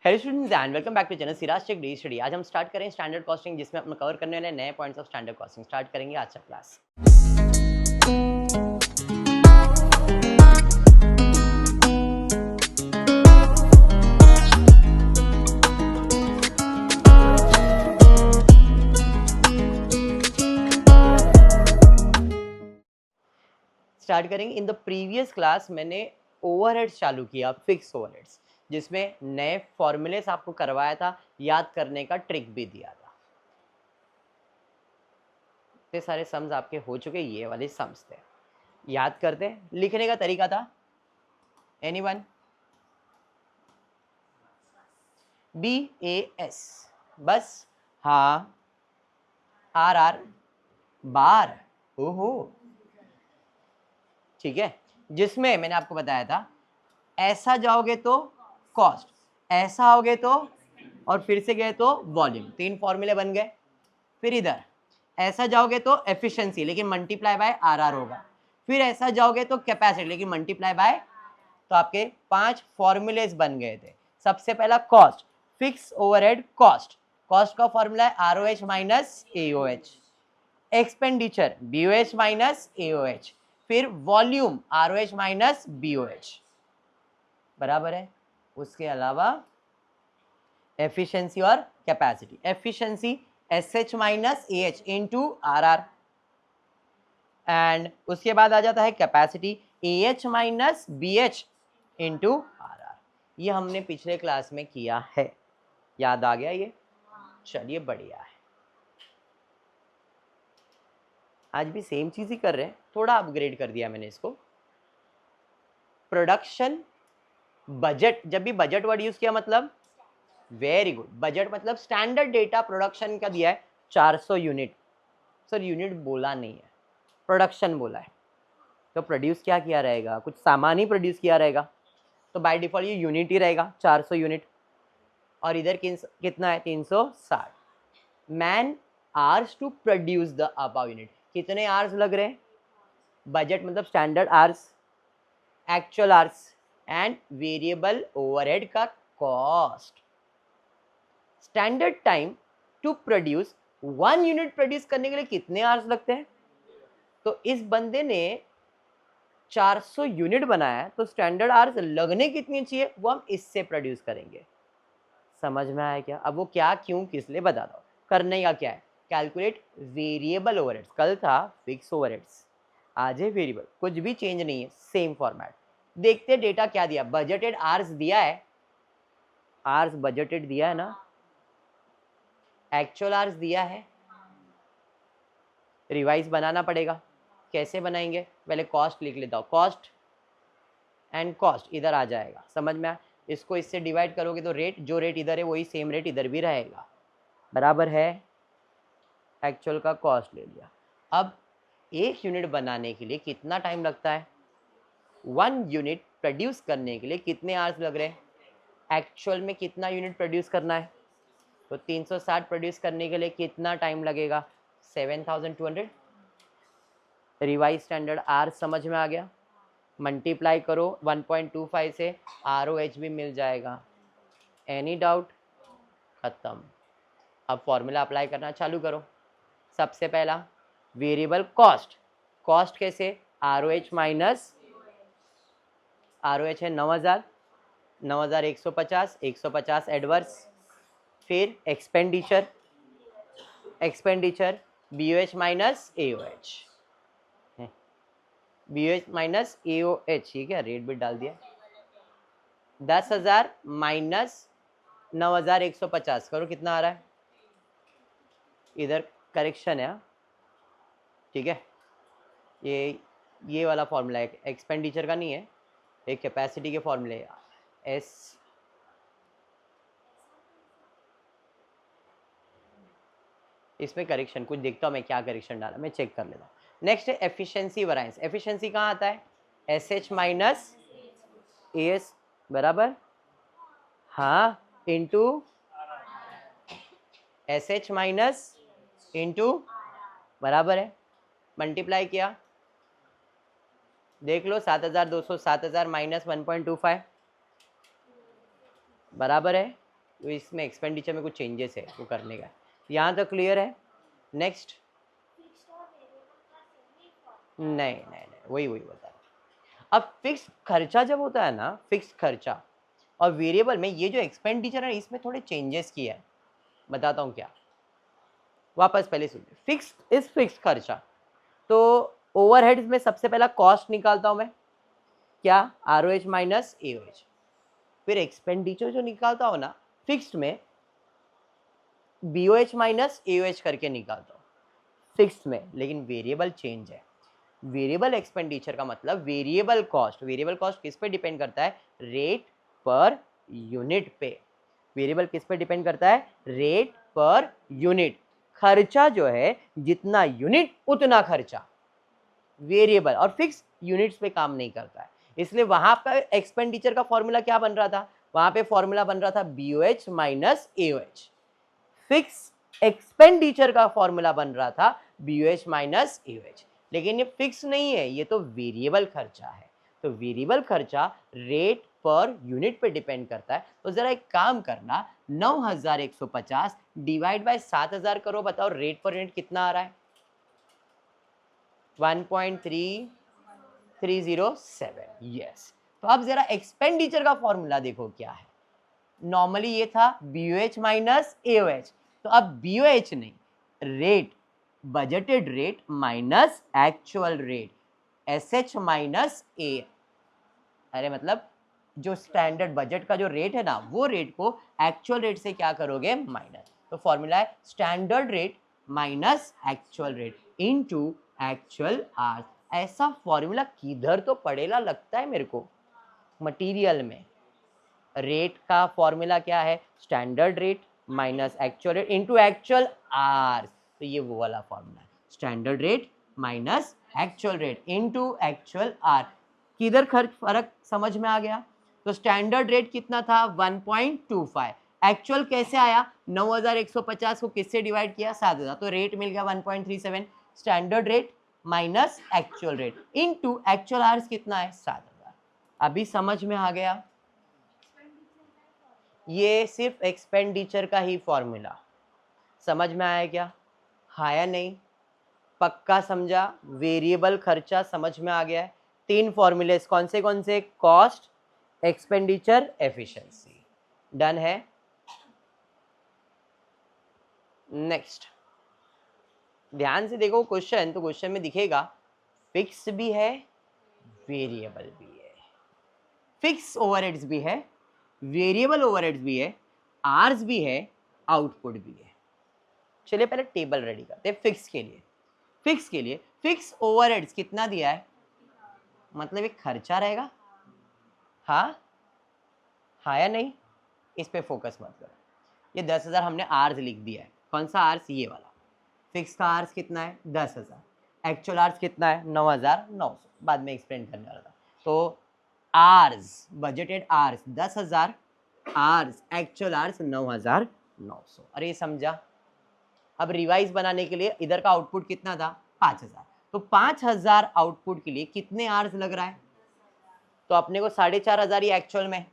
Hello students and welcome back to channel Siraj tech daily study. आज हम start करें standard costing, जिसमें हम कवर करने वाले नए points of standard costing. Start करेंगे आज का क्लास। स्टार्ट करेंगे। इन द प्रीवियस क्लास मैंने ओवरहेड्स चालू किया, फिक्स ओवरहेड्स, जिसमें नए फॉर्मूलेस आपको करवाया था, याद करने का ट्रिक भी दिया था। इतने सारे सम्स आपके हो चुके, ये वाले सम्स थे, याद करते हैं। लिखने का तरीका था एनीवन, BAS, बस हाँ, RR बार, ओहो, ठीक है। जिसमें मैंने आपको बताया था ऐसा जाओगे तो कॉस्ट, ऐसा आओगे तो, और फिर से गए तो वॉल्यूम, तीन फॉर्मूले बन गए। फिर इधर ऐसा जाओगे तो एफिशिएंसी, लेकिन मल्टीप्लाई बाय RR होगा। फिर ऐसा जाओगे तो कैपेसिटी, लेकिन मल्टीप्लाई बाय, तो आपके 5 फॉर्मूलेज बन गए थे। सबसे पहला cost, fix overhead cost, cost का फॉर्मूला है ROH minus AOH। Expenditure BOH minus AOH। फिर वॉल्यूम ROH माइनस BOH, बराबर है। उसके अलावा एफिशिएंसी और capacity, efficiency SH minus AH into RR, and उसके बाद आ जाता है capacity AH minus BH into RR। ये हमने पिछले क्लास में किया है, याद आ गया ये? चलिए बढ़िया है। आज भी सेम चीज ही कर रहे हैं, थोड़ा अपग्रेड कर दिया मैंने इसको। प्रोडक्शन बजट, जब भी बजट वर्ड यूज किया मतलब वेरी गुड, बजट मतलब स्टैंडर्ड डेटा प्रोडक्शन का दिया है 400 यूनिट। सर यूनिट बोला नहीं है, प्रोडक्शन बोला है, तो प्रोड्यूस क्या किया रहेगा? कुछ सामान ही प्रोड्यूस किया रहेगा, तो बाय डिफॉल्ट ये यूनिट ही रहेगा 400 यूनिट। और इधर कितना है? 360। Man hours to produce the above unit, कितने आवर्स लग रहे हैं? बजट मतलब standard hours, actual hours, and variable overhead का cost. Standard time to produce 1 unit produce करने के लिए कितने आवर्स लगते हैं? तो इस बंदे ने 400 यूनिट बनाया है, तो स्टैंडर्ड आवर्स लगने कितनी चाहिए वो हम इससे प्रोड्यूस करेंगे। समझ में आया क्या? अब वो क्या, क्यों, किस लिए बता दो। करने का क्या है? Calculate variable overheads. कल था फिक्स ओवरहेड्स, आज है वेरिएबल, कुछ भी चेंज नहीं है, सेम फॉर्मेट। देखते डेटा क्या दिया, बजटेड आवर्स दिया है, आवर्स बजटेड दिया है ना, एक्चुअल आवर्स दिया है, रिवाइज बनाना पड़ेगा। कैसे बनाएंगे? पहले कॉस्ट लिख लेता हूँ, कॉस्ट एंड कॉस्ट इधर आ जाएगा, समझ में आया? इसको इससे डिवाइड करोगे तो रेट, जो रेट इधर है वही सेम रेट इधर भी रहेगा, बराबर है। एक्चुअल का कॉस्ट ले लिया। अब 1 यूनिट बनाने के लिए कितना टाइम लगता है? 1 यूनिट प्रोड्यूस करने के लिए कितने आवर्स लग रहे हैं? एक्चुअल में कितना यूनिट प्रोड्यूस करना है? तो 360 प्रोड्यूस करने के लिए कितना टाइम लगेगा? 7200। रिवाइज स्टैंडर्ड आर समझ में आ गया? मल्टीप्लाई करो 1.25 से, ROH भी मिल जाएगा। Any doubt? खत्म। अब फॉर्मूला अप्लाई करना चालू करो। सबसे पहला वेरिएबल कॉस्ट, कॉस्ट कैसे? ROH माइनस, ROH है 9000, 9150, 150 एडवर्स। फिर expenditure, expenditure BOH minus AOH, BOH minus AOH, ठीक है, रेट भी डाल दिया। 10,000 माइनस 9150 करो, कितना आ रहा है? इधर करेक्शन है, ठीक है। ये वाला फॉर्मूला है, एक्सपेंडिचर का नहीं है, एक कैपेसिटी के फॉर्मूले एस, इसमें करेक्शन कुछ देखता हूँ मैं, क्या करेक्शन डाला मैं चेक कर लेता हूँ। नेक्स्ट है एफिशिएंसी वैरिएंस। एफिशिएंसी कहाँ आता है? SH माइनस AS, बराबर हाँ, इंटू SH माइनस इंटू, बराबर है, मल्टीप्लाई किया, देख लो 7200, 7000 माइनस 1.25, बराबर है तो इसमें एक्सपेंडिचर में कुछ चेंजेस है वो करने का। यहाँ तक क्लियर है? नेक्स्ट। नहीं, वही बता रहा। अब फिक्स खर्चा जब होता है ना, फिक्स खर्चा और वेरिएबल में ये जो एक्सपेंडिचर है इसमें थोड़े चेंजेस किए हैं, बताता हूँ क्या। वापस पहले सुनिए, फिक्स इज फिक्स खर्चा, तो ओवरहेड्स में सबसे पहला कॉस्ट निकालता हूँ मैं, क्या, आरओएच माइनस एओएच। फिर एक्सपेंडिचर जो निकालता हूँ ना फिक्स्ड में, बीओएच माइनस एओएच करके निकालता हूँ फिक्स्ड में। लेकिन वेरिएबल चेंज है, वेरिएबल एक्सपेंडिचर का मतलब वेरिएबल कॉस्ट। वेरिएबल कॉस्ट किस पे डिपेंड करता है? रेट पर यूनिट पे। वेरिएबल किस पे डिपेंड करता है? Rate per unit. खर्चा जो है जितना यूनिट उतना खर्चा, वेरिएबल। और फिक्स यूनिट्स पे काम नहीं करता है, इसलिए वहां पर एक्सपेंडिचर का फॉर्मूला क्या बन रहा था? वहां पे फॉर्मूला बन रहा था BOH minus AOH. Fix expenditure का फॉर्मूला बन रहा था बीओएच माइनस एओएच। लेकिन ये फिक्स नहीं है, ये तो वेरिएबल खर्चा है। तो वेरिएबल खर्चा रेट पर यूनिट पे डिपेंड करता है। तो जरा एक काम करना, 9150 डिवाइड बाय 7000 करो, बताओ रेट पर यूनिट कितना आ रहा है? 1.3307। यस। तो अब जरा एक्सपेंडिचर का फॉर्मूला देखो क्या है। नॉर्मली ये था बीओएच माइनस एओएच, तो अब बीओएच नहीं, rate, budgeted rate minus actual rate, SH minus A. अरे मतलब जो स्टैंडर्ड बजट का जो रेट है ना, वो रेट को एक्चुअल रेट से क्या करोगे? माइनस। तो फॉर्मूला है standard rate minus actual rate into actual hours. ऐसा फॉर्मूला किधर तो पड़ेगा लगता है मेरे को मटेरियल में। रेट का फॉर्मूला क्या है? Standard rate minus actual rate into actual hours. तो ये वो वाला फॉर्मूला है, standard rate minus actual rate into actual our. किधर खर्च फर्क समझ में आ गया? तो स्टैंडर्ड रेट कितना था? 1.25। एक्चुअल कैसे आया? 9150 को किससे डिवाइड किया? 7000, तो रेट मिल गया 1.37। Standard rate minus actual rate into actual hours कितना है? 7000। अभी समझ में आ गया? ये सिर्फ एक्सपेंडिचर का ही फॉर्मूला, समझ में आया क्या? हाँ या नहीं? पक्का समझा? वेरिएबल खर्चा समझ में आ गया है? 3 फॉर्मूले कौन से? Cost, expenditure, efficiency. डन है? नेक्स्ट, ध्यान से देखो क्वेश्चन, तो क्वेश्चन में दिखेगा फिक्स भी है, वेरिएबल भी है। फिक्स ओवरहेड्स भी है, वेरिएबल ओवरहेड्स भी है, आर्स भी है, आउटपुट भी है। चलिए पहले टेबल रेडी करते हैं फिक्स के लिए। फिक्स ओवरहेड्स कितना दिया है? मतलब एक खर्चा रहेगा। हाँ या नहीं? इस पे फोकस मत करो। ये 10,000 हमने आर्स लिख दिया है। कौन सा आर्स? ये वाला। फिक्स का आर्स कितना है? 10,000। एक्चुअल आर्स कितना है? 9,900। बाद में एक्सप्लेन करने वाला था। तो hours, budgeted hours 10,000, hours actual hours 9,900। अरे समझा? अब रिवाइज बनाने के लिए इधर का आउटपुट कितना था? 5,000। तो 5,000 आउटपुट के लिए कितने आवर्स लग रहा है? तो अपने को 4,500 ही एक्चुअल में,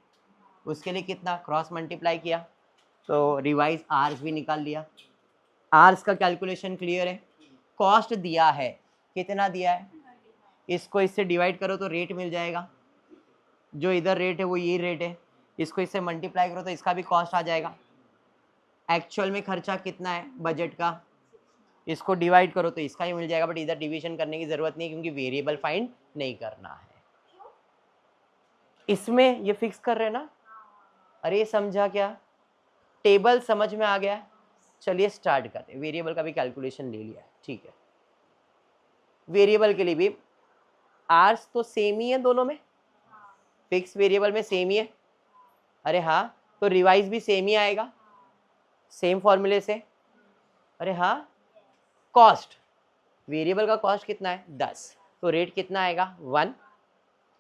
उसके लिए कितना? क्रॉस मल्टीप्लाई किया, तो रिवाइज आवर्स भी निकाल लिया। आवर्स का कैलकुलेशन क्लियर है? कॉस्ट दिया है, कितना दिया है? इसको इससे डिवाइड करो तो रेट मिल जाएगा। जो इधर रेट है वो ये रेट है, इसको इससे मल्टीप्लाई करो तो इसका भी कॉस्ट आ जाएगा। एक्चुअल में खर्चा कितना है बजट का? इसको डिवाइड करो तो इसका ही मिल जाएगा, बट इधर डिवीजन करने की जरूरत नहीं क्योंकि वेरिएबल फाइंड नहीं करना है। इसमें ये फिक्स कर रहे हैं ना? अरे समझा क्या? टेबल समझ में आ गया? चलिए स्टार्ट करते हैं। वेरिएबल का भी कैलकुलेशन ले लिया, ठीक है। वेरिएबल के लिए भी आर्स तो सेम ही है दोनों में, फिक्स वेरिएबल में सेम ही है। अरे हाँ, तो रिवाइज भी सेम ही आएगा, सेम फॉर्मूले से। अरे हाँ, कॉस्ट, वेरिएबल का कॉस्ट कितना है? 10, तो रेट कितना आएगा? 1।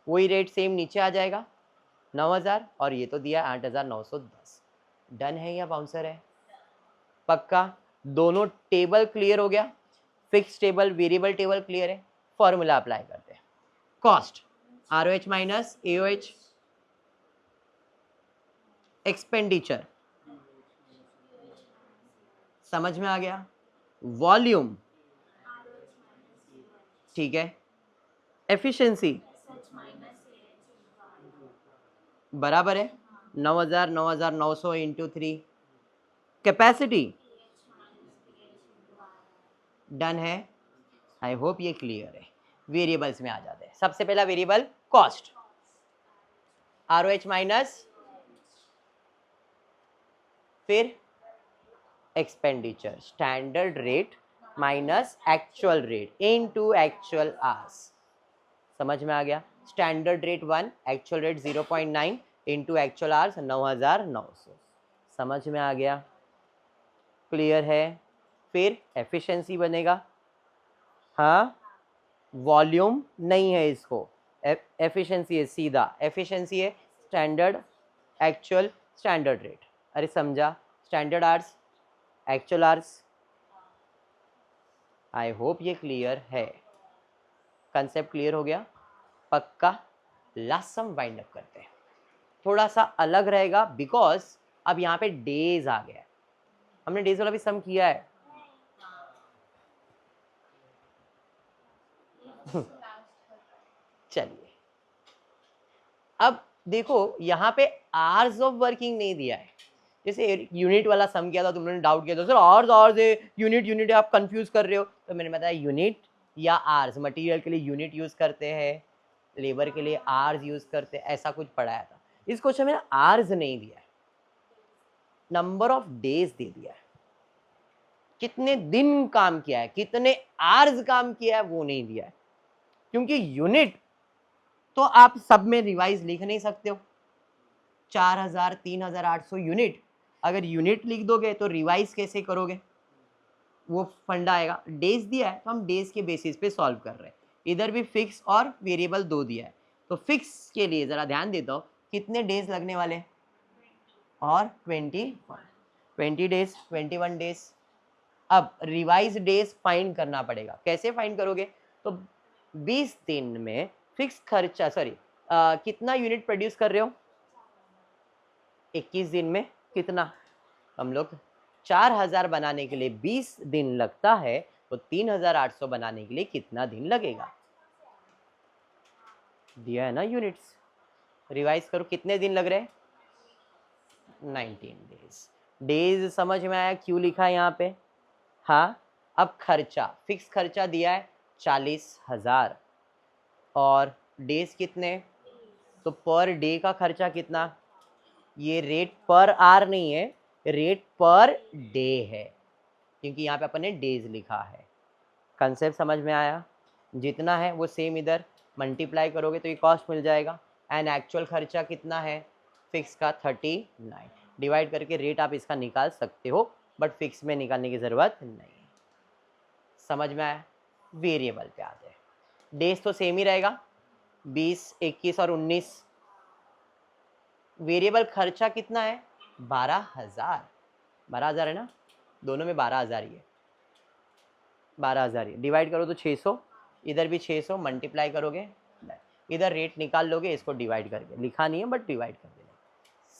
वही रेट सेम नीचे आ जाएगा 9,000, और ये तो दिया 8,910। डन है या बाउंसर है? पक्का? दोनों टेबल क्लियर हो गया? Fix table, variable table clear है? फॉर्मूला अप्लाई करते हैं। Cost ROH minus AOH, expenditure समझ में आ गया? वॉल्यूम, ठीक है, एफिशिएंसी बराबर है 9,900 इंटू 3, कैपेसिटी डन है। आई होप ये क्लियर है। वेरिएबल्स में आ जाते हैं। सबसे पहला वेरिएबल कॉस्ट, ROH माइनस, फिर expenditure, standard rate minus actual rate into actual hours. समझ में आ गया? Standard rate 1, actual rate 0.9 into actual hours 9,900। समझ में आ गया? क्लियर है? फिर एफिशिएंसी बनेगा, हाँ, वॉल्यूम नहीं है इसको, एफिशिएंसी है, सीधा एफिशिएंसी है स्टैंडर्ड एक्चुअल स्टैंडर्ड रेट। अरे समझा? Standard hours actual hours. I hope ये क्लियर है, कंसेप्ट क्लियर हो गया? पक्का? लास्ट सम वाइंड अप करते हैं। थोड़ा सा अलग रहेगा बिकॉज अब यहाँ पे डेज आ गया है। हमने डेज वाला भी सम किया है। चलिए अब देखो यहाँ पे आवर्स ऑफ वर्किंग नहीं दिया है। जैसे यूनिट वाला सम किया था, तुमने डाउट किया था सर आवर्स आवर्स है, यूनिट यूनिट है, आप कंफ्यूज कर रहे हो। तो मैंने बताया यूनिट या आवर्स, मटेरियल के लिए यूनिट यूज करते हैं, लेबर के लिए आवर्स यूज करते हैं, ऐसा कुछ पढ़ाया था। इस क्वेश्चन में आवर्स नहीं दिया है, नंबर ऑफ डेज दे दिया है। कितने दिन काम किया है, कितने आवर्स काम किया है वो नहीं दिया है। क्योंकि यूनिट तो आप सब में रिवाइज लिख नहीं सकते हो। 4,000 3,800 यूनिट, अगर यूनिट लिख दोगे तो रिवाइज कैसे करोगे, वो फंडा आएगा। डेज दिया है तो हम डेज के बेसिस पे सॉल्व कर रहे हैं। इधर भी फिक्स और वेरिएबल दो दिया है, तो फिक्स के लिए जरा ध्यान देता हूँ कितने डेज लगने वाले हैं, और 20 डेज, 21 डेज। अब रिवाइज डेज फाइंड करना पड़ेगा। कैसे फाइंड करोगे? तो 20 दिन में फिक्स खर्चा, सॉरी कितना यूनिट प्रोड्यूस कर रहे हो, 21 दिन में कितना, हम लोग 4,000 बनाने के लिए 20 दिन लगता है, तो 3,800 बनाने के लिए कितना दिन लगेगा? दिया है ना यूनिट्स। रिवाइज करो कितने दिन लग रहे हैं, 19 डेज। डेज समझ में आया क्यों लिखा है यहाँ पे? हाँ, अब खर्चा, फिक्स खर्चा दिया है 40,000 और डेज कितने, तो पर डे का खर्चा कितना, ये रेट पर आवर नहीं है, रेट पर डे है, क्योंकि यहाँ पे अपन ने डेज लिखा है। कंसेप्ट समझ में आया? जितना है वो सेम इधर मल्टीप्लाई करोगे तो ये कॉस्ट मिल जाएगा। एंड एक्चुअल खर्चा कितना है फिक्स का, 39, डिवाइड करके रेट आप इसका निकाल सकते हो, बट फिक्स में निकालने की ज़रूरत नहीं। समझ में आया? वेरिएबल पे आते हैं। डेज तो सेम ही रहेगा, 20, 21 और 19। वेरिएबल खर्चा कितना है, 12,000। 12,000 है ना, दोनों में 12,000 ही है, 12,000 ही। डिवाइड करो तो 600, इधर भी 600, मल्टीप्लाई करोगे, इधर रेट निकाल लोगे इसको डिवाइड करके। लिखा नहीं है बट डिवाइड कर देना।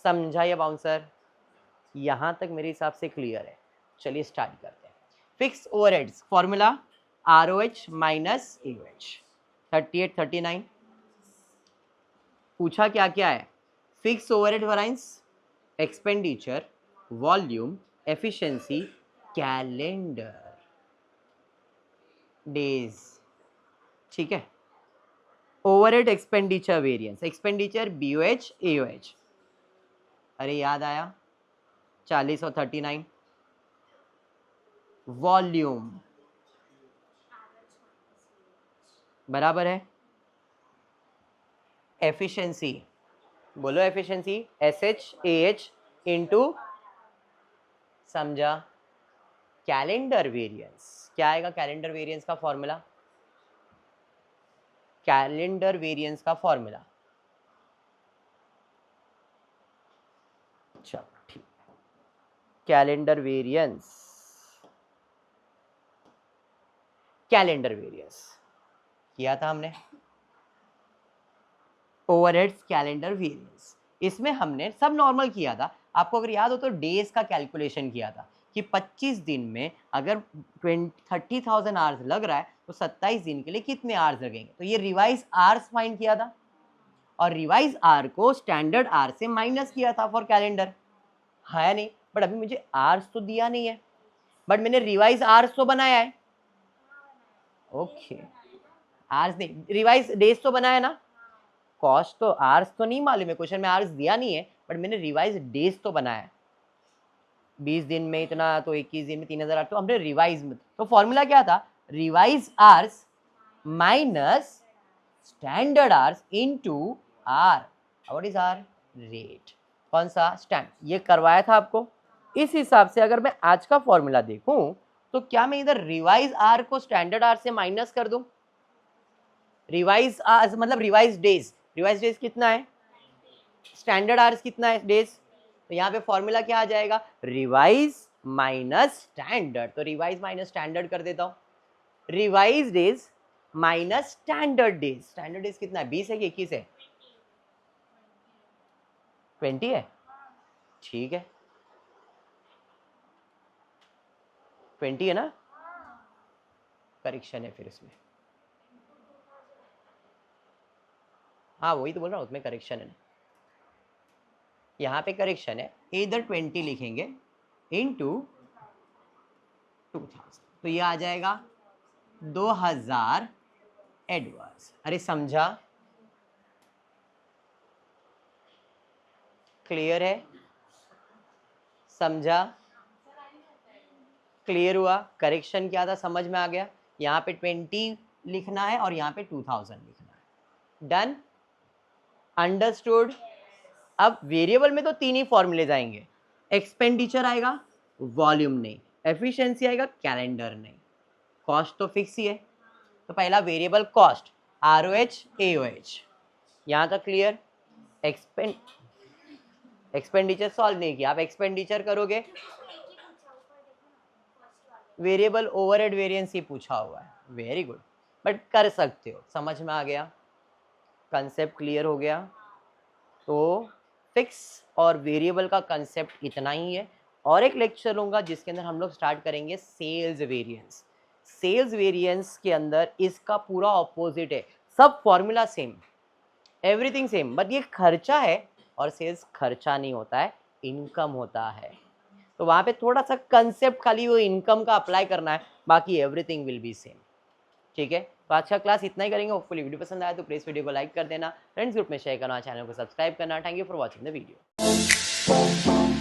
समझा ये बाउंसर? यहाँ तक मेरे हिसाब से क्लियर है। चलिए स्टार्ट करते हैं। Fix overheads formula ROH minus AOH, 38, 39। पूछा क्या क्या है, fix overhead variance, expenditure, volume, efficiency, calendar days. ठीक है, overhead expenditure variance, expenditure BOH AOH, अरे याद आया, 40 और 39। वॉल्यूम बराबर है, एफिशिएंसी, बोलो एफिशिएंसी, SH/AH इंटू, समझा, कैलेंडर वेरिएंस। क्या आएगा कैलेंडर वेरिएंस का फॉर्मूला, कैलेंडर वेरिएंस का फॉर्मूला, चलो ठीक, कैलेंडर वेरिएंस, कैलेंडर वेरिएंस किया था हमने, ओवरहेड्स कैलेंडर वेरिएंस। इसमें हमने सब नॉर्मल किया था, आपको अगर याद हो तो डेज का कैलकुलेशन किया था, कि 25 दिन में अगर 30,000 आवर्स लग रहा है तो 27 दिन के लिए कितने आवर्स लगेंगे। तो ये रिवाइज आवर्स फाइंड किया था और रिवाइज आवर को स्टैंडर्ड आवर से माइनस किया था फॉर कैलेंडर, है नहीं। बट अभी मुझे आवर्स तो दिया नहीं है, बट मैंने रिवाइज आवर्स तो बनाया है। ओके, आवर्स नहीं, रिवाइज डेज तो बनाया ना। कॉस्ट तो आवर्स तो नहीं मालूम है, क्वेश्चन में आवर्स दिया नहीं है, बट मैंने रिवाइज डेज तो बनाया। 20 दिन में इतना, तो 21 दिन में 3000, तो हमने रिवाइज में, तो फॉर्मूला क्या था, revise hours minus standard hours into R, what is R, rate. कौन सा, स्टैंड, ये करवाया था आपको। इस हिसाब से अगर मैं आज का फॉर्मूला देखूं तो क्या मैं इधर रिवाइज आर को स्टैंडर्ड आर से माइनस कर दूं। रिवाइज आवर्स मतलब रिवाइज डेज कितना है, स्टैंडर्ड आवर्स कितना है, डेज। तो यहाँ पे फॉर्मूला क्या आ जाएगा, रिवाइज माइनस स्टैंडर्ड। तो रिवाइज माइनस स्टैंडर्ड कर देता हूँ, revise days minus standard days. Standard days कितना है, 20 है कि 21 है, 20 है, ठीक है 20 है ना, करेक्शन है फिर इसमें, हाँ वही तो बोल रहा हूँ, उसमें करेक्शन है, यहाँ पे करेक्शन है, इधर 20 लिखेंगे इनटू 2000, तो ये आ जाएगा 2000 एडवर्स। अरे समझा, क्लियर है, समझा, क्लियर हुआ, करेक्शन क्या था समझ में आ गया। यहाँ पे 20 लिखना है और यहाँ पे 2000 लिखना है, डन, अंडरस्टूड। अब वेरिएबल में तो 3 ही फॉर्मूले आएंगे, एक्सपेंडिचर आएगा, वॉल्यूम नहीं, एफिशिएंसी आएगा, कैलेंडर नहीं, कॉस्ट तो फिक्स ही है। तो पहला वेरिएबल कॉस्ट, ROH AOH, यहाँ तक क्लियर। एक्सपेंडिचर सॉल्व नहीं किया, आप एक्सपेंडिचर करोगे, वेरिएबल ओवरहेड वेरिएंस ही पूछा हुआ है, वेरी गुड, बट कर सकते हो, समझ में आ गया, कंसेप्ट क्लियर हो गया। तो फिक्स और वेरिएबल का कंसेप्ट इतना ही है, और एक लेक्चर लूंगा जिसके अंदर हम लोग स्टार्ट करेंगे सेल्स वेरिएंस। सेल्स वेरिएंस के अंदर इसका पूरा ऑपोजिट है, सब formula same, everything same, but ये खर्चा है और सेल्स खर्चा नहीं होता है, इनकम होता है। तो वहां पे थोड़ा सा कंसेप्ट खाली वो इनकम का अप्लाई करना है, बाकी एवरीथिंग विल बी सेम, ठीक है। तो आज का क्लास इतना ही करेंगे, होपफुली वीडियो पसंद आया तो प्लीज वीडियो को लाइक कर देना, फ्रेंड्स ग्रुप में शेयर करना, चैनल को सब्सक्राइब करना। Thank you for watching the video.